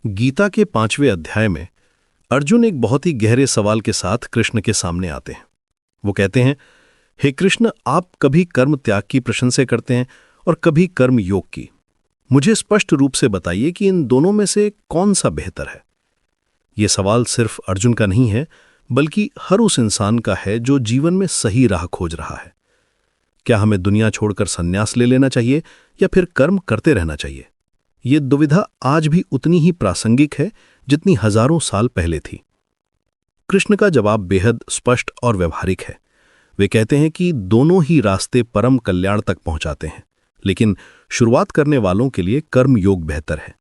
गीता के 5वें अध्याय में अर्जुन एक बहुत ही गहरे सवाल के साथ कृष्ण के सामने आते हैं। वो कहते हैं, हे कृष्ण, आप कभी कर्म त्याग की प्रशंसा करते हैं और कभी कर्म योग की। मुझे स्पष्ट रूप से बताइए कि इन दोनों में से कौन सा बेहतर है। ये सवाल सिर्फ अर्जुन का नहीं है, बल्कि हर उस इंसान का है जो जीवन में सही राह खोज रहा है। क्या हमें दुनिया छोड़कर संन्यास ले लेना चाहिए या फिर कर्म करते रहना चाहिए? ये दुविधा आज भी उतनी ही प्रासंगिक है जितनी हजारों साल पहले थी। कृष्ण का जवाब बेहद स्पष्ट और व्यवहारिक है। वे कहते हैं कि दोनों ही रास्ते परम कल्याण तक पहुंचाते हैं, लेकिन शुरुआत करने वालों के लिए कर्म योग बेहतर है।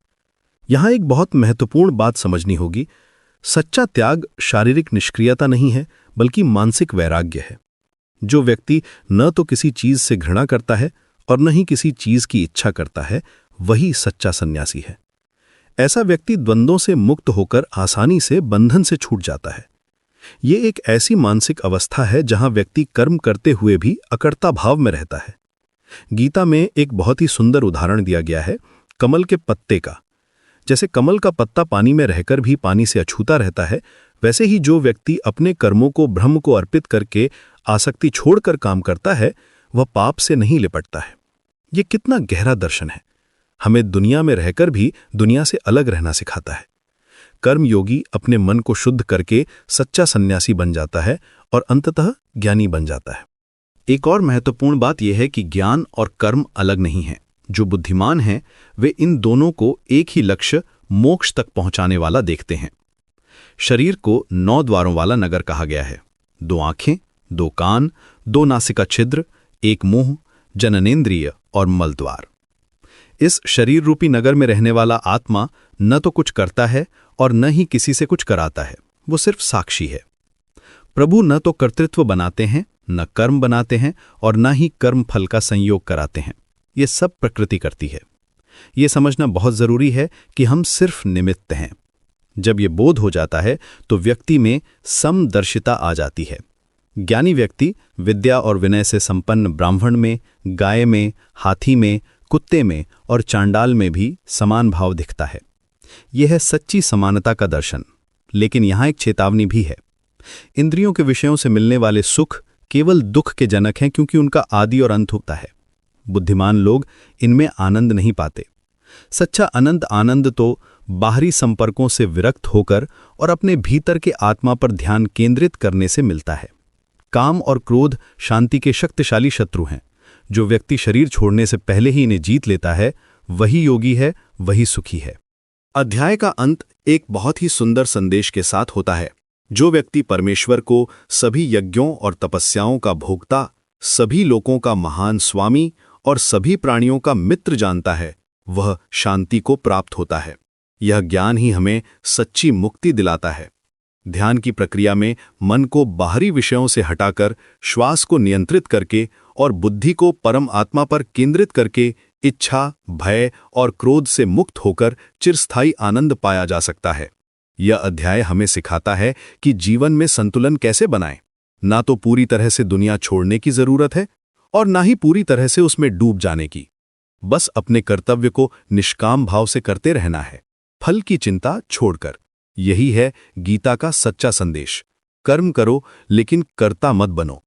यहां एक बहुत महत्वपूर्ण बात समझनी होगी। सच्चा त्याग शारीरिक निष्क्रियता नहीं है, बल्कि मानसिक वैराग्य है। जो व्यक्ति न तो किसी चीज से घृणा करता है और न ही किसी चीज की इच्छा करता है, वही सच्चा सन्यासी है। ऐसा व्यक्ति द्वंद्वों से मुक्त होकर आसानी से बंधन से छूट जाता है। ये एक ऐसी मानसिक अवस्था है जहां व्यक्ति कर्म करते हुए भी अकर्ता भाव में रहता है। गीता में एक बहुत ही सुंदर उदाहरण दिया गया है कमल के पत्ते का। जैसे कमल का पत्ता पानी में रहकर भी पानी से अछूता रहता है, वैसे ही जो व्यक्ति अपने कर्मों को ब्रह्म को अर्पित करके आसक्ति छोड़कर काम करता है, वह पाप से नहीं लिपटता है। ये कितना गहरा दर्शन है। हमें दुनिया में रहकर भी दुनिया से अलग रहना सिखाता है। कर्मयोगी अपने मन को शुद्ध करके सच्चा सन्यासी बन जाता है और अंततः ज्ञानी बन जाता है। एक और महत्वपूर्ण बात यह है कि ज्ञान और कर्म अलग नहीं हैं। जो बुद्धिमान हैं वे इन दोनों को एक ही लक्ष्य, मोक्ष तक पहुंचाने वाला देखते हैं। शरीर को 9 द्वारों वाला नगर कहा गया है। 2 आंखें, 2 कान, 2 नासिका छिद्र, 1 मुंह, जननेंद्रिय और मल द्वार। इस शरीर रूपी नगर में रहने वाला आत्मा न तो कुछ करता है और न ही किसी से कुछ कराता है। वो सिर्फ साक्षी है। प्रभु न तो कर्तृत्व बनाते हैं, न कर्म बनाते हैं और न ही कर्म फल का संयोग कराते हैं। ये सब प्रकृति करती है। ये समझना बहुत जरूरी है कि हम सिर्फ निमित्त हैं। जब ये बोध हो जाता है तो व्यक्ति में समदर्शिता आ जाती है। ज्ञानी व्यक्ति विद्या और विनय से संपन्न ब्राह्मण में, गाय में, हाथी में, कुत्ते में और चांडाल में भी समान भाव दिखता है। यह है सच्ची समानता का दर्शन। लेकिन यहां एक चेतावनी भी है। इंद्रियों के विषयों से मिलने वाले सुख केवल दुख के जनक हैं, क्योंकि उनका आदि और अंत होता है। बुद्धिमान लोग इनमें आनंद नहीं पाते। सच्चा अनंत आनंद तो बाहरी संपर्कों से विरक्त होकर और अपने भीतर के आत्मा पर ध्यान केंद्रित करने से मिलता है। काम और क्रोध शांति के शक्तिशाली शत्रु हैं। जो व्यक्ति शरीर छोड़ने से पहले ही इन्हें जीत लेता है, वही योगी है, वही सुखी है। अध्याय का अंत एक बहुत ही सुंदर संदेश के साथ होता है। जो व्यक्ति परमेश्वर को सभी यज्ञों और तपस्याओं का भोक्ता, सभी लोगों का महान स्वामी और सभी प्राणियों का मित्र जानता है, वह शांति को प्राप्त होता है। यह ज्ञान ही हमें सच्ची मुक्ति दिलाता है। ध्यान की प्रक्रिया में मन को बाहरी विषयों से हटाकर श्वास को नियंत्रित करके और बुद्धि को परम आत्मा पर केंद्रित करके इच्छा, भय और क्रोध से मुक्त होकर चिरस्थायी आनंद पाया जा सकता है। यह अध्याय हमें सिखाता है कि जीवन में संतुलन कैसे बनाएं। ना तो पूरी तरह से दुनिया छोड़ने की जरूरत है और ना ही पूरी तरह से उसमें डूब जाने की। बस अपने कर्तव्य को निष्काम भाव से करते रहना है, फल की चिंता छोड़कर। यही है गीता का सच्चा संदेश। कर्म करो, लेकिन कर्ता मत बनो।